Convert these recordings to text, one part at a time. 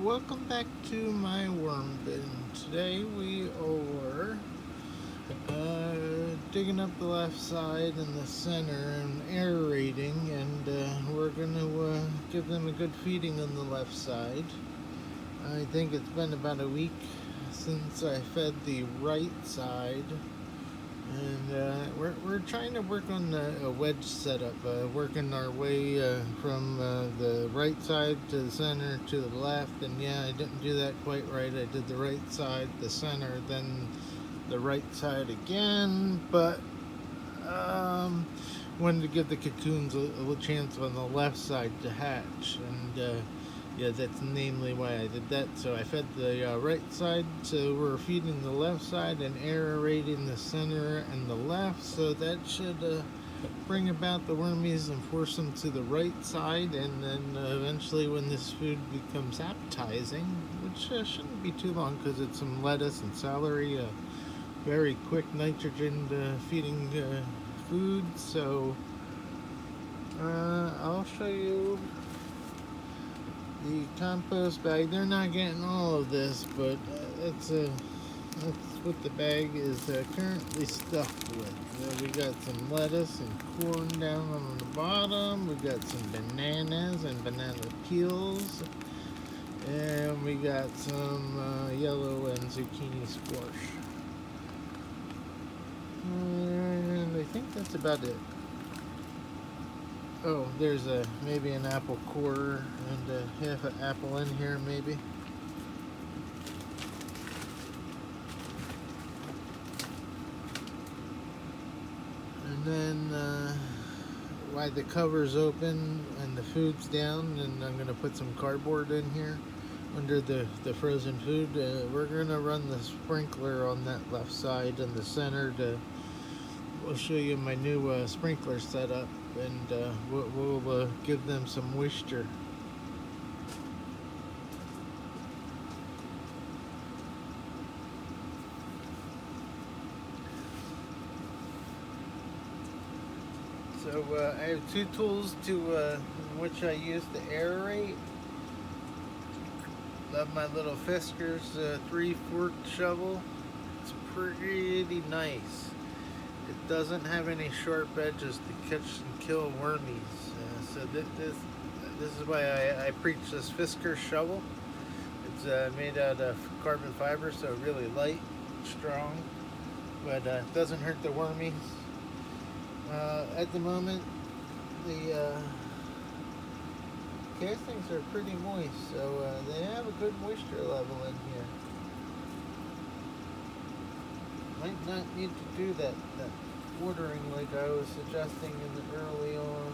welcome back to my worm bin. Today we are digging up the left side and the center and aerating, and we're going to give them a good feeding on the left side. I think it's been about a week since I fed the right side, and we're trying to work on a wedge setup, working our way from the right side to the center to the left. And yeah, I didn't do that quite right. I did the right side, the center, then the right side again. But wanted to give the cocoons a chance on the left side to hatch, and yeah, that's namely why I did that. So I fed the right side, so we're feeding the left side and aerating the center and the left. So that should bring about the wormies and force them to the right side. And then eventually, when this food becomes appetizing, which shouldn't be too long because it's some lettuce and celery, very quick nitrogen feeding food. So I'll show you the compost bag. They're not getting all of this, but that's what the bag is currently stuffed with. We got some lettuce and corn down on the bottom. We got some bananas and banana peels, and we got some yellow and zucchini squash. And I think that's about it. Oh, there's maybe an apple core and half an apple in here, maybe. And then while the cover's open and the food's down, and I'm gonna put some cardboard in here under the frozen food. We're gonna run the sprinkler on that left side and the center. We'll show you my new sprinkler setup, and we'll give them some moisture. So I have two tools which I use to aerate. Love my little Fiskars 3-forked shovel. It's pretty nice. It doesn't have any sharp edges to catch and kill wormies. So this is why I preach this Fiskars shovel. It's made out of carbon fiber, so really light, strong, but doesn't hurt the wormies. At the moment, the castings are pretty moist, so they have a good moisture level in here. Might not need to do that watering like I was suggesting in the early on.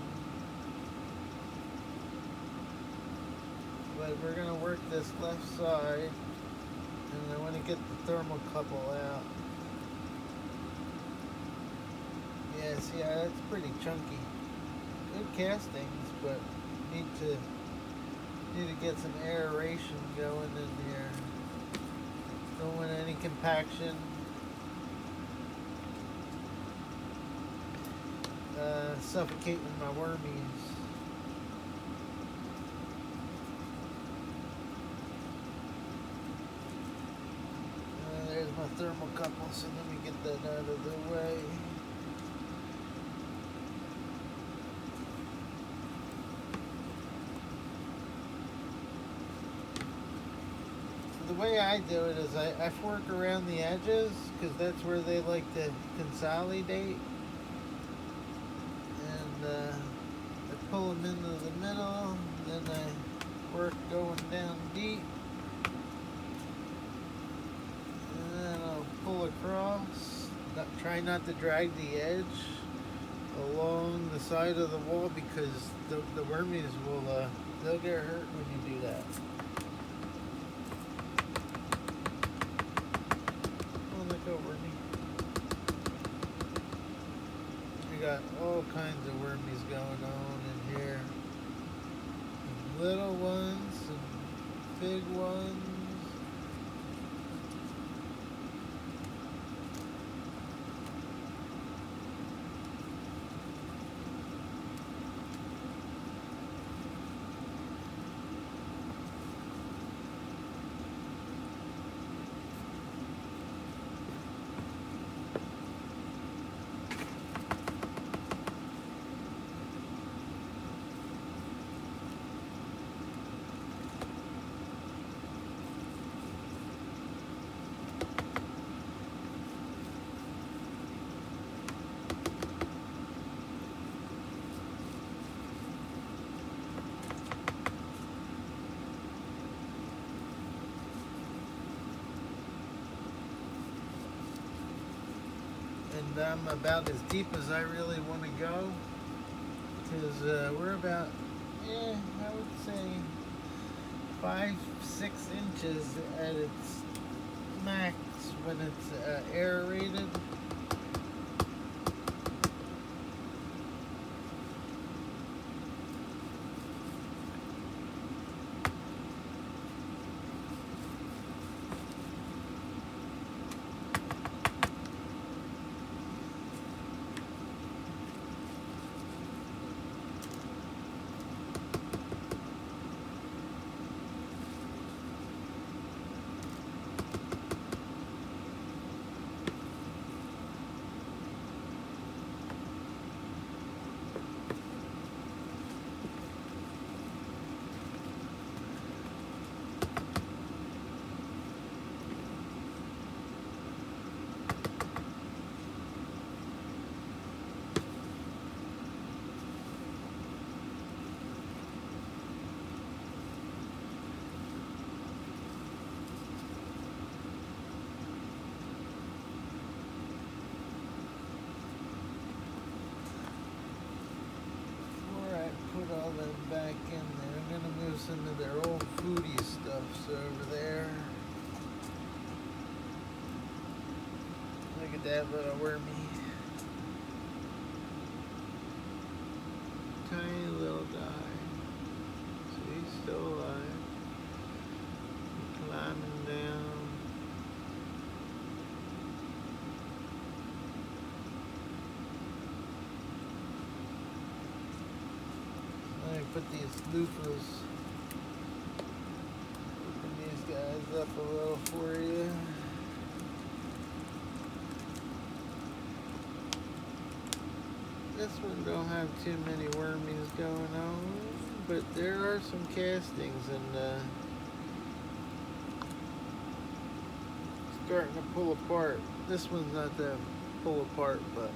But we're gonna work this left side, and I want to get the thermocouple out. Yes, yeah, that's pretty chunky. Good castings, but need to get some aeration going in here. Don't want any compaction. Suffocating my wormies. There's my thermocouple, so let me get that out of the way. The way I do it is I fork around the edges, because that's where they like to consolidate. And I pull them into the middle, then I work going down deep. And then I'll pull across. Try not to drag the edge along the side of the wall, because the wormies they'll get hurt when you do that. Wormy. We got all kinds of wormies going on in here. Some little ones, some big ones. and I'm about as deep as I really want to go, because we're about, I would say 5-6 inches at its max when it's aerated. Put all that back in there. I'm gonna move some of their old foodie stuffs over there. Look at that little wormy. Tiny little guy. So he's still alive. He's climbing down. Let me put these loofahs, open these guys up a little for you. This one don't have too many wormies going on, but there are some castings and starting to pull apart. This one's not that pull apart, but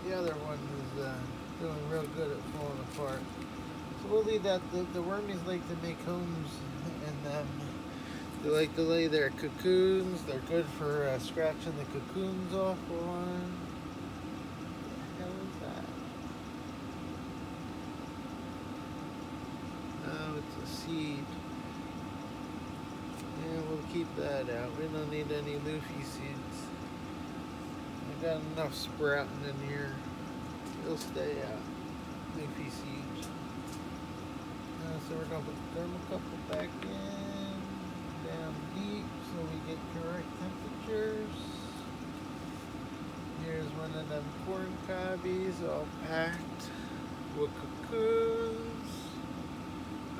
the other one is doing real good at falling apart. So we'll leave that. The wormies like to make homes, and they like to lay their cocoons. They're good for scratching the cocoons off on. What the hell is that? Oh, it's a seed. Yeah, we'll keep that out. We don't need any loofy seeds. I got enough sprouting in here. It'll stay out. Leafy seeds. So we're going to put the thermocouple back in, down deep so we get correct temperatures. Here's one of them corn cobbies all packed with cocoons.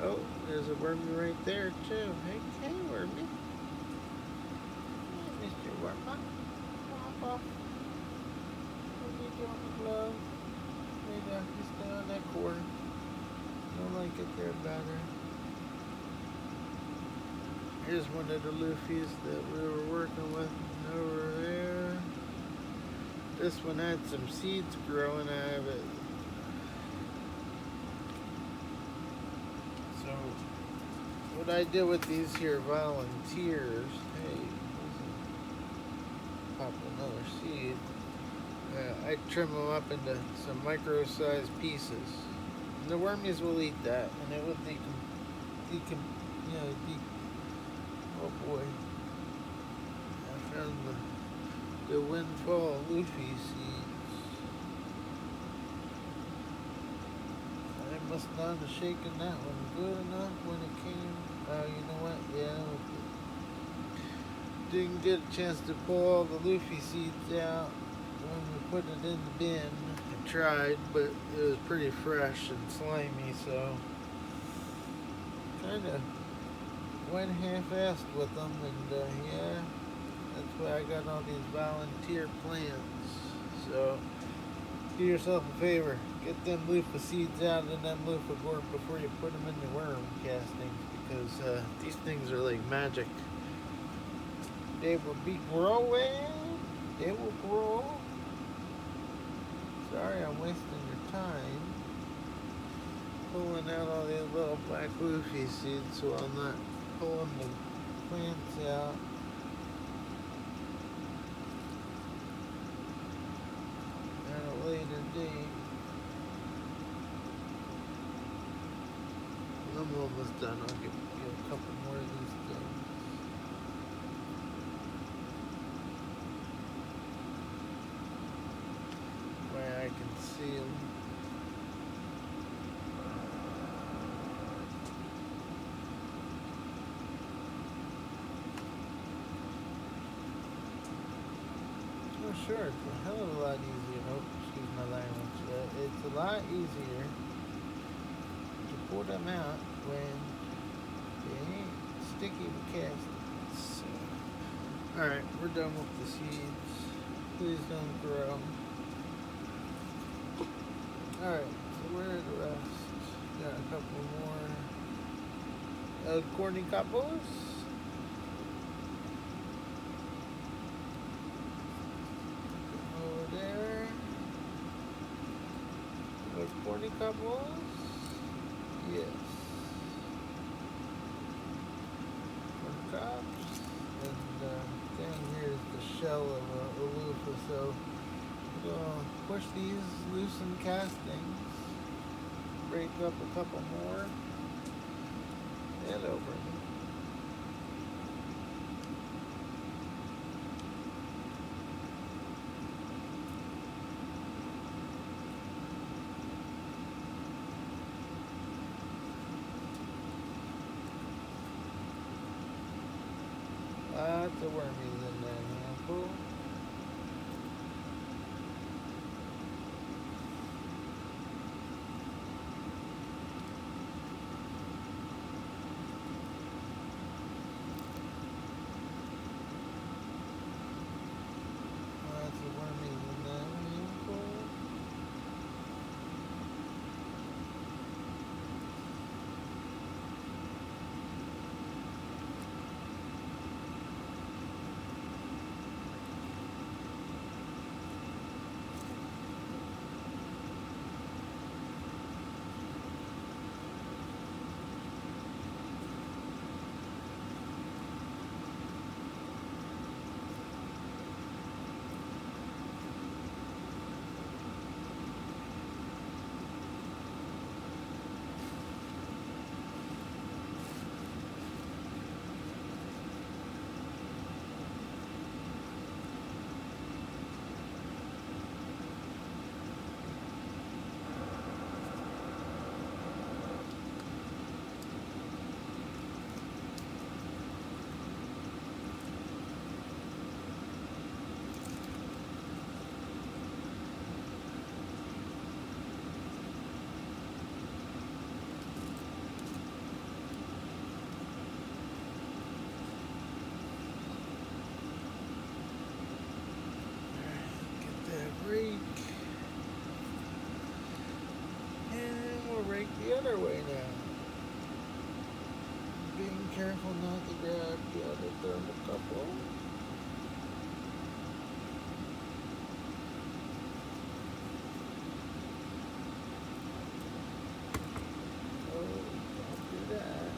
Oh, there's a wormy right there too. Hey, wormy. Hey, Mr. Wormy. Come on. What are you doing with the glove? Just stay on that cord. Don't like it there better. Here's one of the loofies that we were working with over there. This one had some seeds growing out of it. So what I did with these here volunteers, hey, pop another seed. I trim them up into some micro-sized pieces. And the wormies will eat that, and it will oh boy. I found the windfall loofy seeds. I must not have shaken that one good enough when it came. Oh, you know what? Yeah. Didn't get a chance to pull all the loofy seeds out when we put it in the bin. I tried, but it was pretty fresh and slimy, so kind of went half-assed with them, and yeah, that's why I got all these volunteer plants. So do yourself a favor, get them loofah seeds out of them loofah gourd before you put them in the worm castings, because these things are like magic. They will be growing. They will grow. Sorry I'm wasting your time pulling out all these little black loofy seeds, so I'm not pulling the plants out. later date. I'm almost done. I'll get a couple more of these things. Where I can see them. Oh, sure, it's a hell of a lot easier. Oh, excuse my language. It's a lot easier to pull them out when they ain't sticky with casting. So, alright, we're done with the seeds. Please don't grow. Alright, so where are the rest? Got a couple more cornicopos. Over there. Those cornicopos. Yes. Cornicops. And down here is the shell of a loofah, so we'll push these loosened castings, break up a couple more, and over. Lots of wormies in that handful. Lots of wormies in that handful. Rake, and we'll rake the other way now. Being careful not to grab the other thermocouple. Oh, don't do that.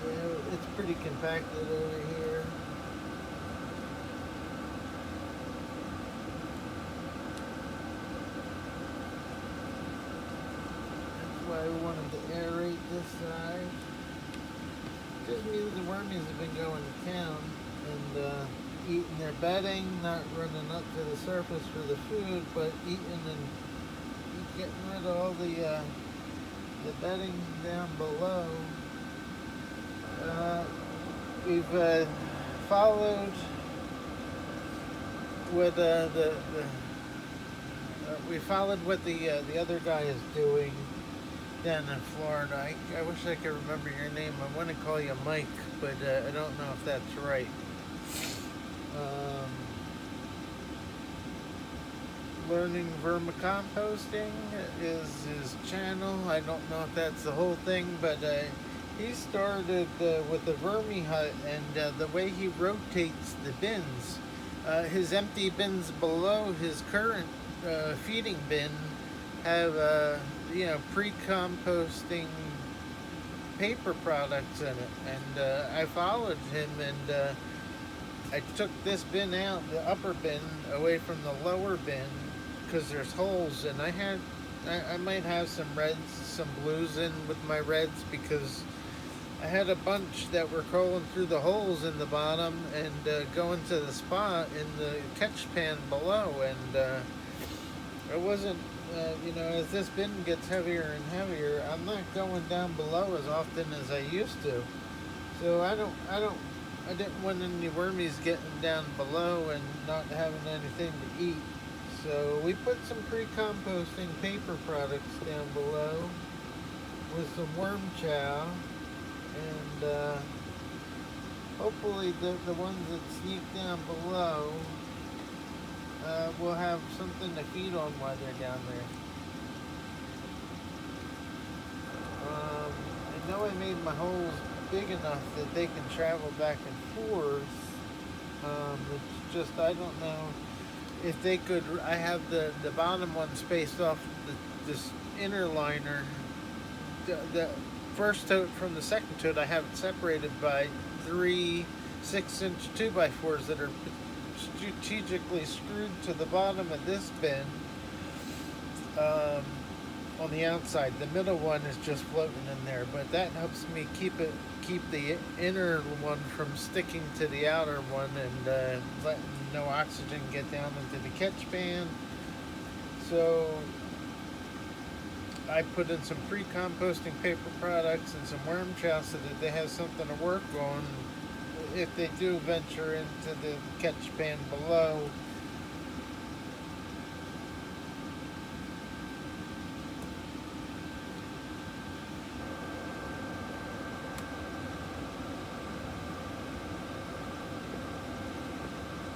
yeah, it's pretty compacted over here. That's why we wanted to aerate this side. Just means the wormies have been going to town and eating their bedding, not running up to the surface for the food, but eating and getting rid of all the bedding down below. We've followed what we followed what the other guy is doing down in Florida. I wish I could remember your name. I want to call you Mike, but I don't know if that's right. Um, Learning vermicomposting is his channel. I don't know if that's the whole thing, but he started with the Vermi Hut, and the way he rotates the bins, his empty bins below his current feeding bin have pre-composting paper products in it, and I followed him, and I took this bin out, the upper bin, away from the lower bin, because there's holes, and I might have some reds, some blues in with my reds, because I had a bunch that were crawling through the holes in the bottom and going to the spot in the catch pan below, and I wasn't, as this bin gets heavier and heavier, I'm not going down below as often as I used to. So I didn't want any wormies getting down below and not having anything to eat. So we put some pre-composting paper products down below with some worm chow, and hopefully the ones that sneak down below will have something to feed on while they're down there. I know I made my holes big enough that they can travel back and forth. It's just, I don't know if they could. I have the bottom one spaced off this inner liner. The first tote from the second tote, I have it separated by 3 6-inch 2x4s that are strategically screwed to the bottom of this bin on the outside. The middle one is just floating in there, but that helps me keep the inner one from sticking to the outer one, and letting no oxygen get down into the catch pan. So I put in some pre-composting paper products and some worm chow so that they have something to work on if they do venture into the catch pan below.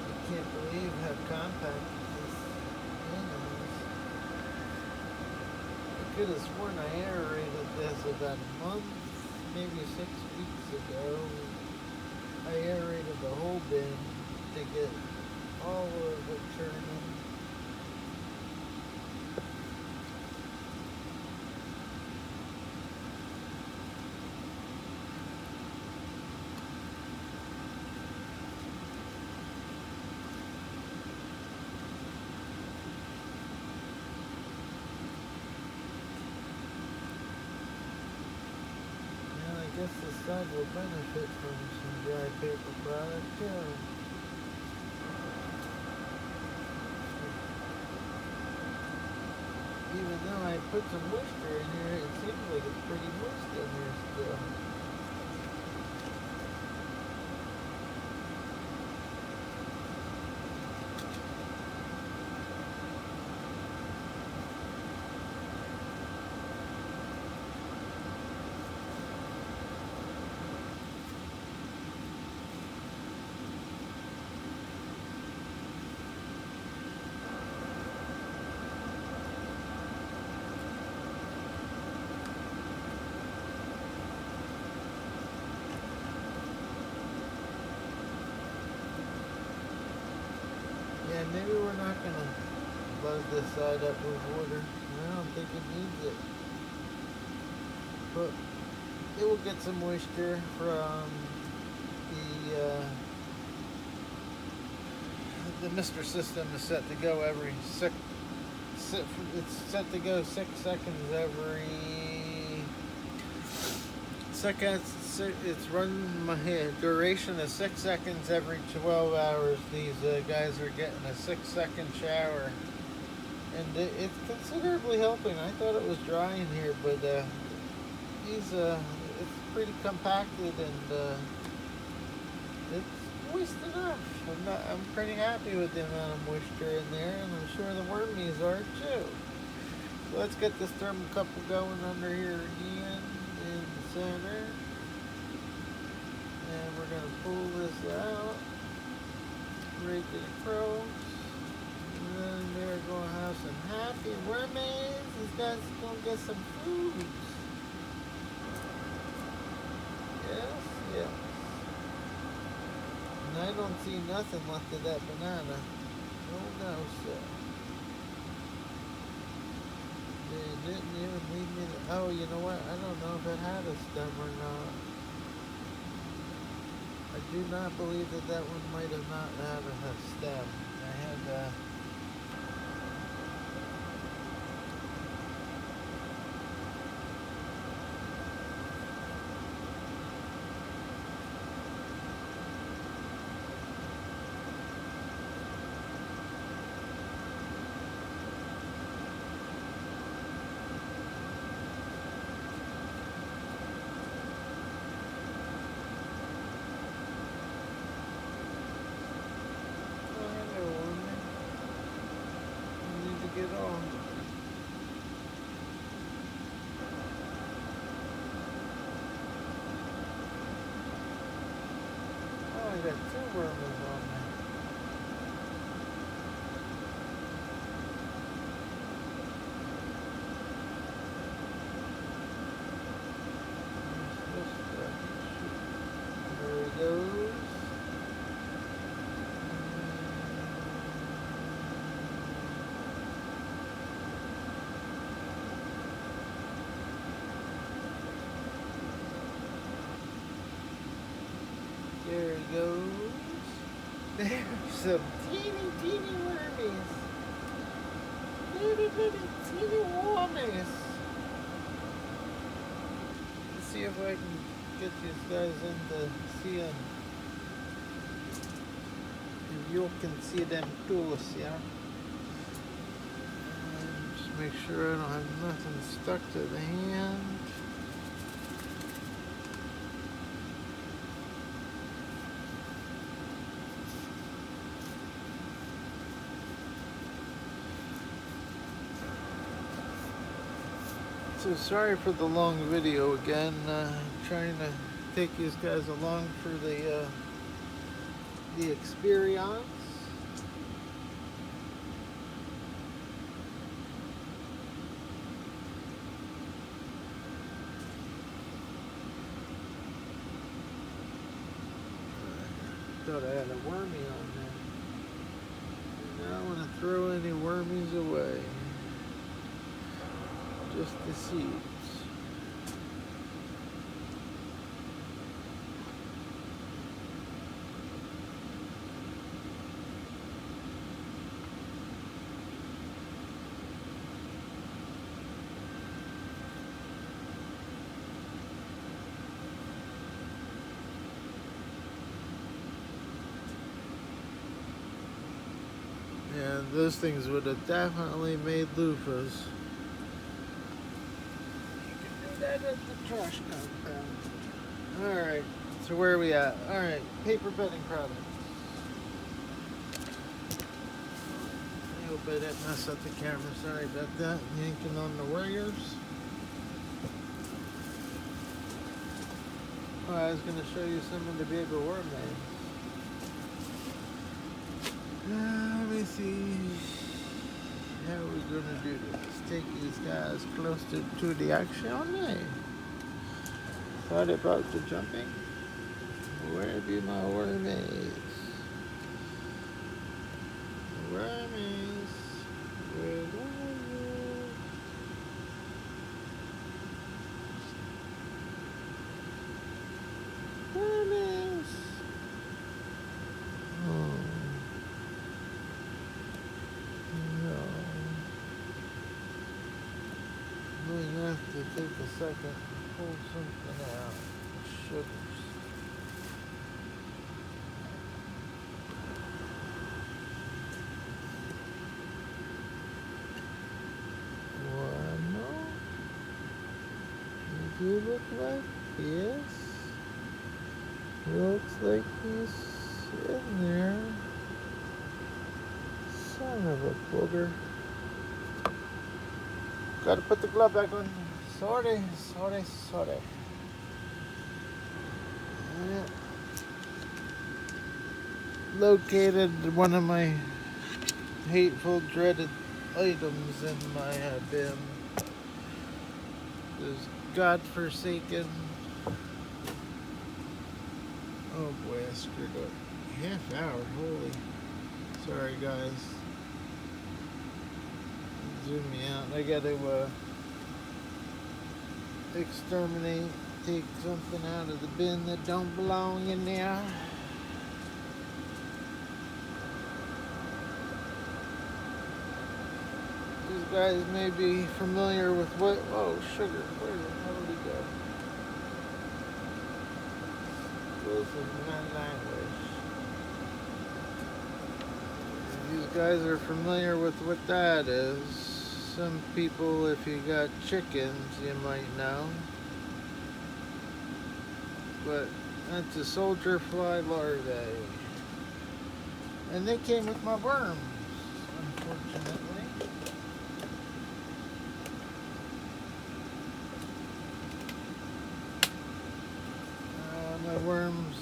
I can't believe how compact this thing is. I could have sworn I aerated this about a month, maybe 6 weeks ago. I aerated the whole bin to get all of it turning. I guess this side will benefit from some dry paper product too. Even though I put some moisture in here, it seems like it's pretty moist in here still. Yeah, maybe we're not gonna buzz this side up with water. I don't think it needs it. But it will get some moisture from the mister system is set to go every it's set to go 6 seconds every second. It's run my duration is 6 seconds every 12 hours. These guys are getting a 6 second shower, and it's considerably helping. I thought it was dry in here, but it's pretty compacted, and it's moist enough. I'm pretty happy with the amount of moisture in there, and I'm sure the wormies are too. So let's get this thermocouple going under here again in the center. And we're going to pull this out, rake it across, and then they're going to have some happy wormies. These guys are going to get some food. Yes, yes. And I don't see nothing left of that banana. Oh no, sir. They didn't even leave me oh, you know what? I don't know if it had a stem or not. I do not believe that one might have not had a stem. I had get on. Oh, I got 2 worms on there. There he goes. There he goes. There's some teeny wormies. Teeny wormies. Let's see if I can get these guys into seeing. If you can see them too, yeah? Just make sure I don't have nothing stuck to the hand. So sorry for the long video again. Trying to take these guys along for the experience. Thought I had a wormy on there. I don't want to throw any wormies away. Just the seeds. Yeah, those things would have definitely made loofahs. That is the trash compound. Alright, so where are we at? Alright, paper bedding products. I hope I didn't mess up the camera. Sorry about that. Yanking on the wires. Oh, I was going to show you some of the bigger wormies. Let me see. How are we going to do this? Take these guys closer to the action. Thought about the jumping. Where be my wormies? Wormies. Where are you? to take a second and pull something out. Sugars. Bueno, does he look like? Yes. Looks like he's in there. Son of a booger. Gotta put the glove back on. Sorry. Yeah. Located one of my hateful, dreaded items in my bin. This godforsaken. Oh boy, I screwed up. Half hour, holy. Sorry guys. Zoom me out. I gotta exterminate, take something out of the bin that don't belong in there. These guys may be familiar with what. Oh, sugar. Where the hell did he go? This is my language. These guys are familiar with what that is. Some people, if you got chickens, you might know. But that's a soldier fly larvae. And they came with my worms, unfortunately. My worms,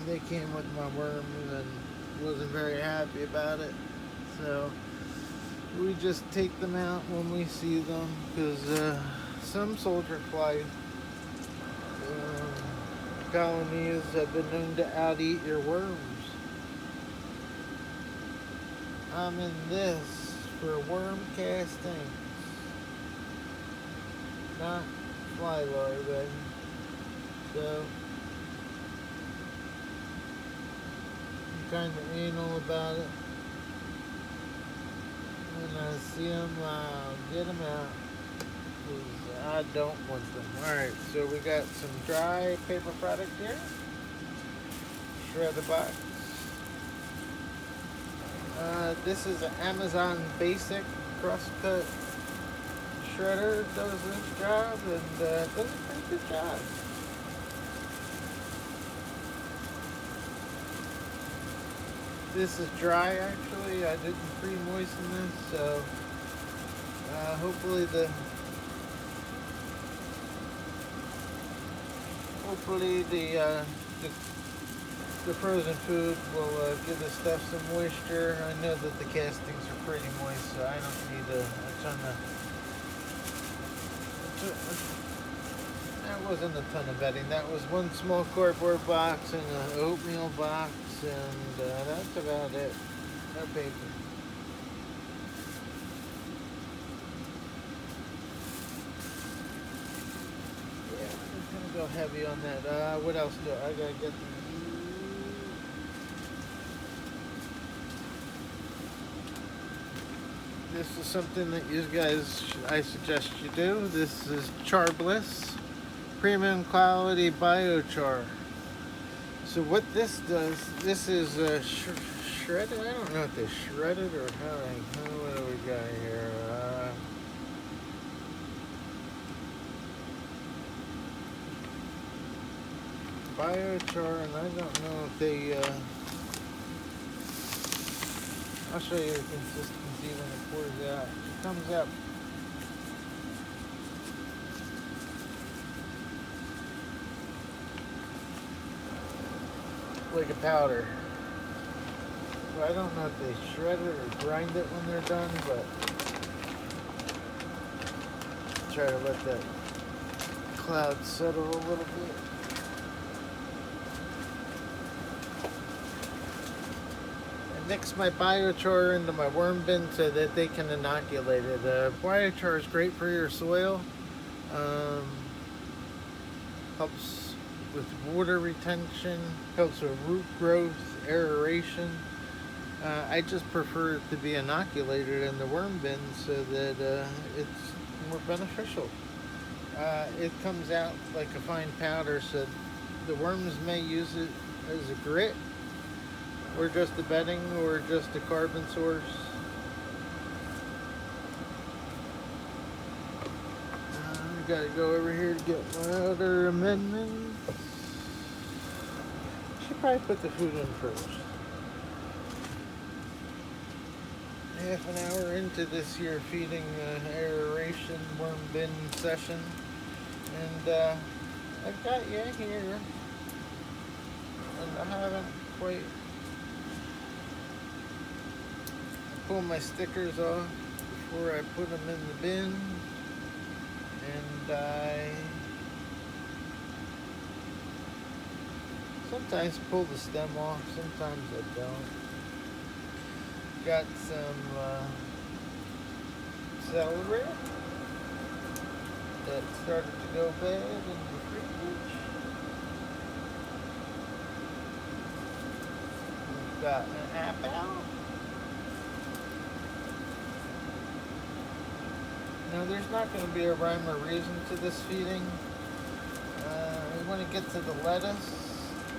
they came with my worms and wasn't very happy about it. So we just take them out when we see them, because some soldier fly colonies have been known to out-eat your worms. I'm in this for worm castings, not fly larvae. So I'm kind of anal about it. When I see them, I'll get them out, because I don't want them. Alright, so we got some dry paper product here. Shredder box. This is an Amazon Basic crosscut shredder. Does this job, and does a pretty good job. This is dry, actually. I didn't pre-moisten this, so hopefully the frozen food will give the stuff some moisture. I know that the castings are pretty moist, so I don't need a ton of. That wasn't a ton of bedding. That was one small cardboard box and an oatmeal box, and that's about it. No paper. Yeah, I'm gonna go heavy on that. What else do I gotta get? This is something that you guys, I suggest you do. This is Charbliss Premium Quality Biochar. So what this does, this is shredded. I don't know if they shredded or what do we got here? Biochar, and I don't know if they. I'll show you the consistency when it pours out. It comes out like a powder. So I don't know if they shred it or grind it when they're done, but try to let that cloud settle a little bit. Mix my biochar into my worm bin so that they can inoculate it. Biochar is great for your soil. Helps with water retention, helps with root growth, aeration. I just prefer it to be inoculated in the worm bin so that it's more beneficial. it comes out like a fine powder, so the worms may use it as a grit, or just a bedding, or just a carbon source. I gotta go over here to get my other amendments. Should probably put the food in first. Half an hour into this year feeding aeration worm bin session, and I've got you here, and I haven't quite pulled my stickers off before I put them in the bin, and I sometimes pull the stem off, sometimes I don't. Got some celery that started to go bad in the fridge. We've got an apple. Now there's not going to be a rhyme or reason to this feeding. We want to get to the lettuce,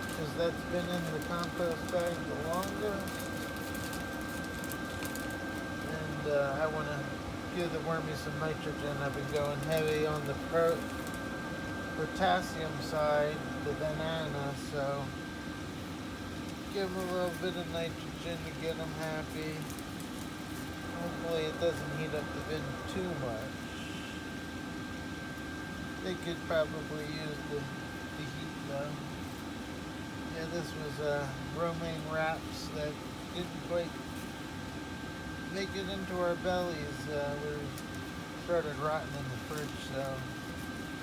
because that's been in the compost bag the longest. And I want to give the wormies some nitrogen. I've been going heavy on the potassium side, the banana, so give them a little bit of nitrogen to get them happy. Hopefully it doesn't heat up the bin too much. They could probably use the heat though. Yeah, this was romaine wraps that didn't quite make it into our bellies. We started rotting in the fridge, so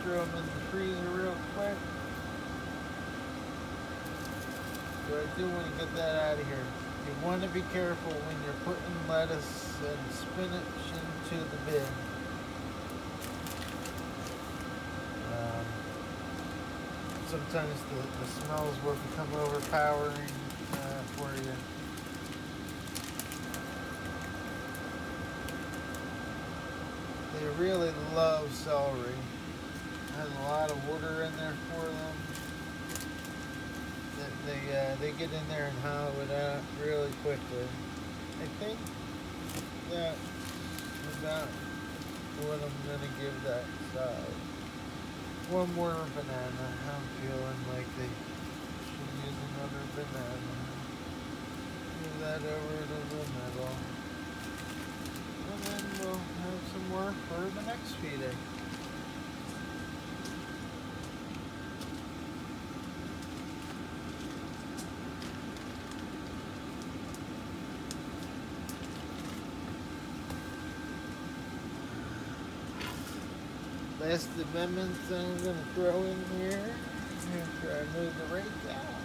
threw them in the freezer real quick. So I do want to get that out of here. You want to be careful when you're putting lettuce and spinach into the bin. Sometimes the smells will become overpowering for you. They really love celery. It has a lot of water in there for them. They get in there and hollow it out really quickly. I think that's about what I'm going to give that side. One more banana. I'm feeling like they should use another banana. Move that over to the middle. And then we'll have some more for the next feeding. Last amendments I'm going to throw in here after I move the rake out.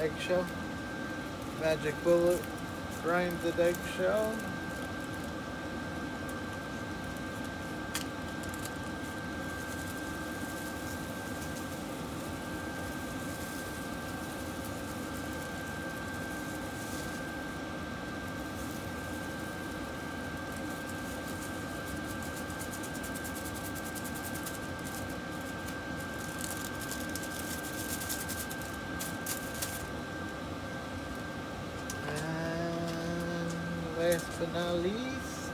Eggshell, magic bullet, grinded eggshell. Last but not least,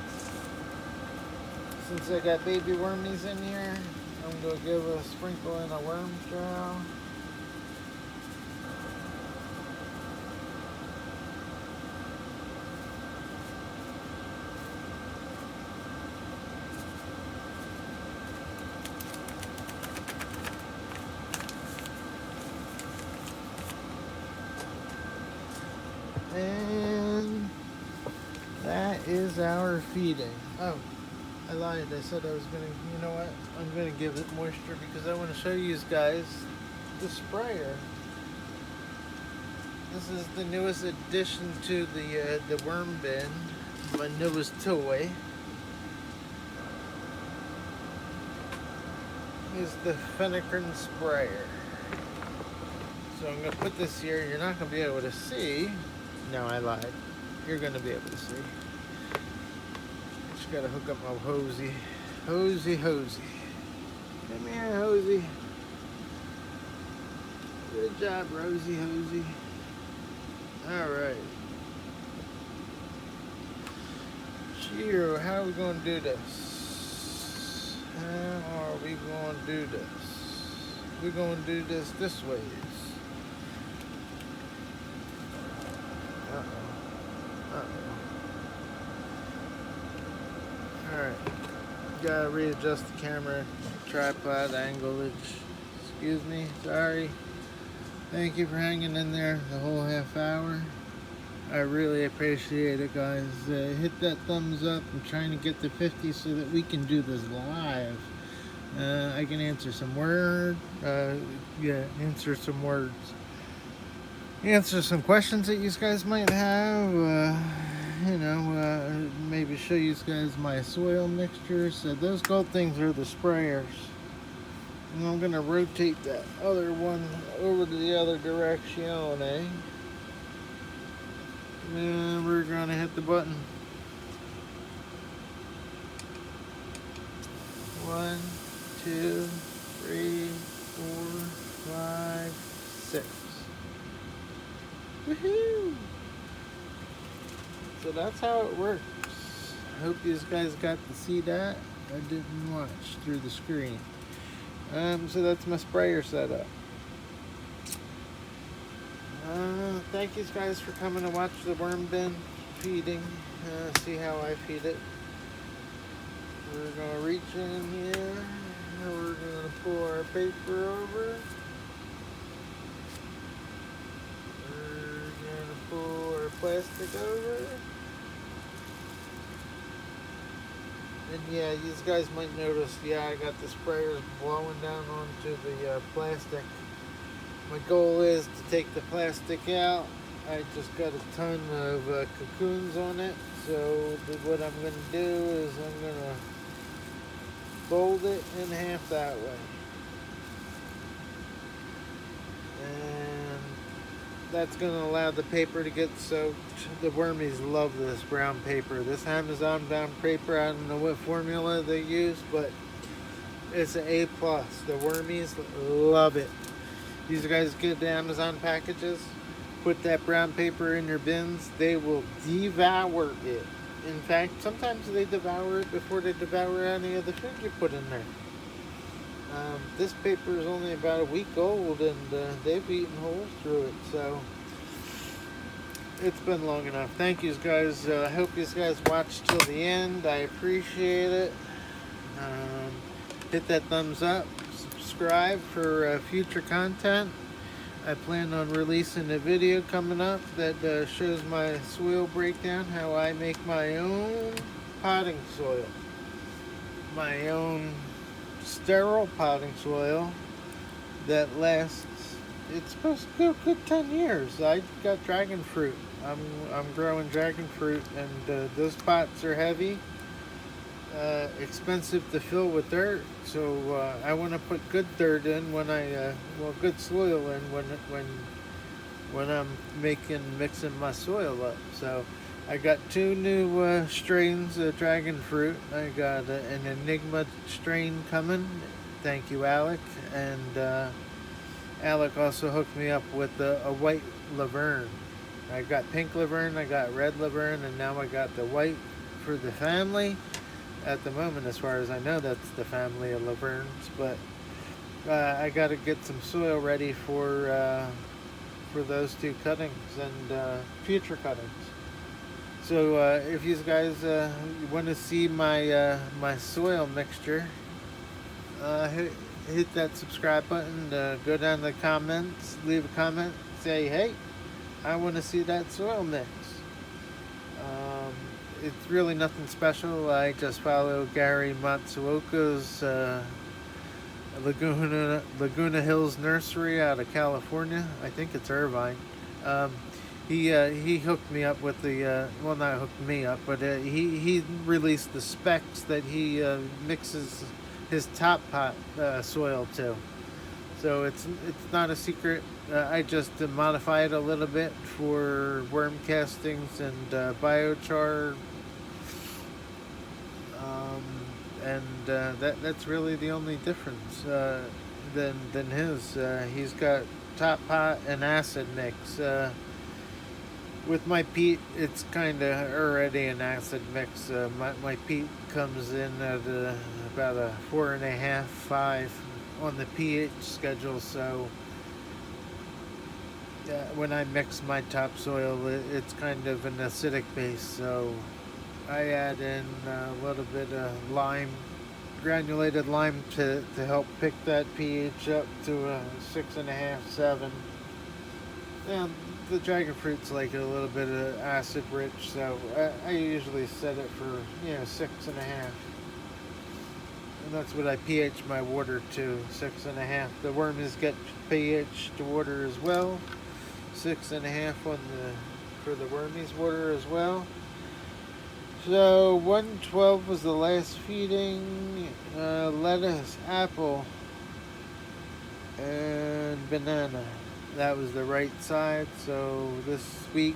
since I got baby wormies in here, I'm going to give a sprinkle in a worm trowel. And that is our feeding. Oh, I lied. I said I was going to, you know what? I'm going to give it moisture because I want to show you guys the sprayer. This is the newest addition to the worm bin, my newest toy. Is the Fennekin sprayer. So I'm going to put this here. You're not going to be able to see. No, I lied. You're going to be able to see. Just got to hook up my hosey. Hosey. Come here, hosey. Good job, hosey. All right. Chiro, how are we going to do this? How are we going to do this? We're going to do this way. Alright. Gotta readjust the camera, tripod anglage. Excuse me, sorry. Thank you for hanging in there the whole half hour. I really appreciate it, guys. Hit that thumbs up. I'm trying to get to 50 so that we can do this live. I can answer some words. Answer some words. Answer some questions that you guys might have. Maybe show you guys my soil mixture. So those gold things are the sprayers. And I'm gonna rotate that other one over to the other direction, eh? And we're gonna hit the button. 1, 2, 3, 4, 5, 6. Woohoo! So that's how it works. I hope you guys got to see that. I didn't watch through the screen. So that's my sprayer setup. Thank you guys for coming to watch the worm bin feeding. See how I feed it. We're gonna reach in here. We're gonna pull our paper over. We're gonna pull our plastic over. And yeah, you guys might notice, I got the sprayers blowing down onto the plastic. My goal is to take the plastic out. I just got a ton of cocoons on it. So what I'm going to do is I'm going to fold it in half that way. And that's going to allow the paper to get soaked. The wormies love this brown paper. This Amazon brown paper, I don't know what formula they use, but it's an A+. The wormies love it. These guys get the Amazon packages, put that brown paper in your bins, they will devour it. In fact, sometimes they devour it before they devour any of the food you put in there. This paper is only about a week old and they've eaten holes through it, so it's been long enough. Thank you guys. I hope you guys watched till the end. I appreciate it. Hit that thumbs up. Subscribe for future content. I plan on releasing a video coming up that shows my soil breakdown, how I make my own potting soil. My own sterile potting soil that lasts, it's supposed to go a good 10 years. I got dragon fruit. I'm growing dragon fruit, and those pots are heavy, expensive to fill with dirt. So I want to put good dirt in when good soil in when I'm mixing my soil up. So I got 2 new strains of dragon fruit. I got an Enigma strain coming. Thank you, Alec. And Alec also hooked me up with a white Laverne. I got pink Laverne, I got red Laverne, and now I got the white for the family. At the moment, as far as I know, that's the family of Lavernes. But I got to get some soil ready for those 2 cuttings and future cuttings. So if you guys want to see my my soil mixture, hit that subscribe button. Go down to the comments, leave a comment, say, hey, I want to see that soil mix. It's really nothing special. I just follow Gary Matsuoka's Laguna Hills Nursery out of California. I think it's Irvine. He hooked me up with the well, not hooked me up, but he released the specs that he mixes his top pot soil to. So it's not a secret. I just modify it a little bit for worm castings and biochar, um, and that's really the only difference than his. He's got top pot and acid mix. With my peat, it's kind of already an acid mix. My peat comes in at about a 4.5, 5 on the pH schedule. So when I mix my topsoil, it's kind of an acidic base. So I add in a little bit of lime, granulated lime, to help pick that pH up to a 6.5, 7. Yeah, the dragon fruit's like a little bit of acid rich, so I usually set it for 6.5, and that's what I pH my water to, 6.5. The wormies get pH to water as well, 6.5 for the wormies water as well. So 112 was the last feeding. Lettuce, apple, and banana. That was the right side. So this week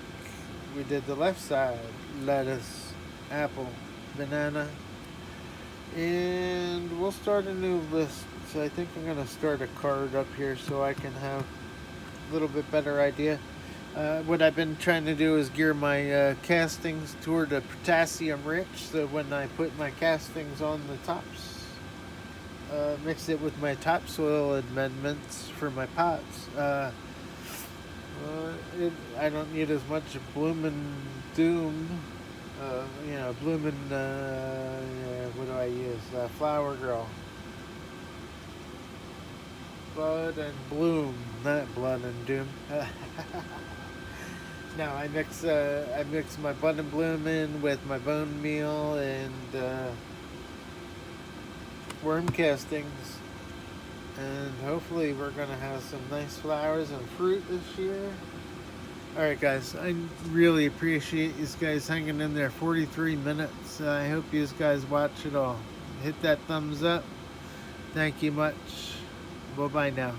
we did the left side: lettuce, apple, banana, and we'll start a new list. So I think I'm gonna start a card up here so I can have a little bit better idea. What I've been trying to do is gear my castings toward a potassium rich, so when I put my castings on the tops, mix it with my topsoil amendments for my pots. I don't need as much bloomin' doom. Bloomin', what do I use? Flower Girl. Bud and Bloom, not Blood and Doom. No, I mix my Bud and Bloom in with my bone meal and worm castings, and hopefully we're gonna have some nice flowers and fruit this year. All right, guys, I really appreciate you guys hanging in there 43 minutes. I hope you guys watch it all. Hit that thumbs up. Thank you much. Bye bye now.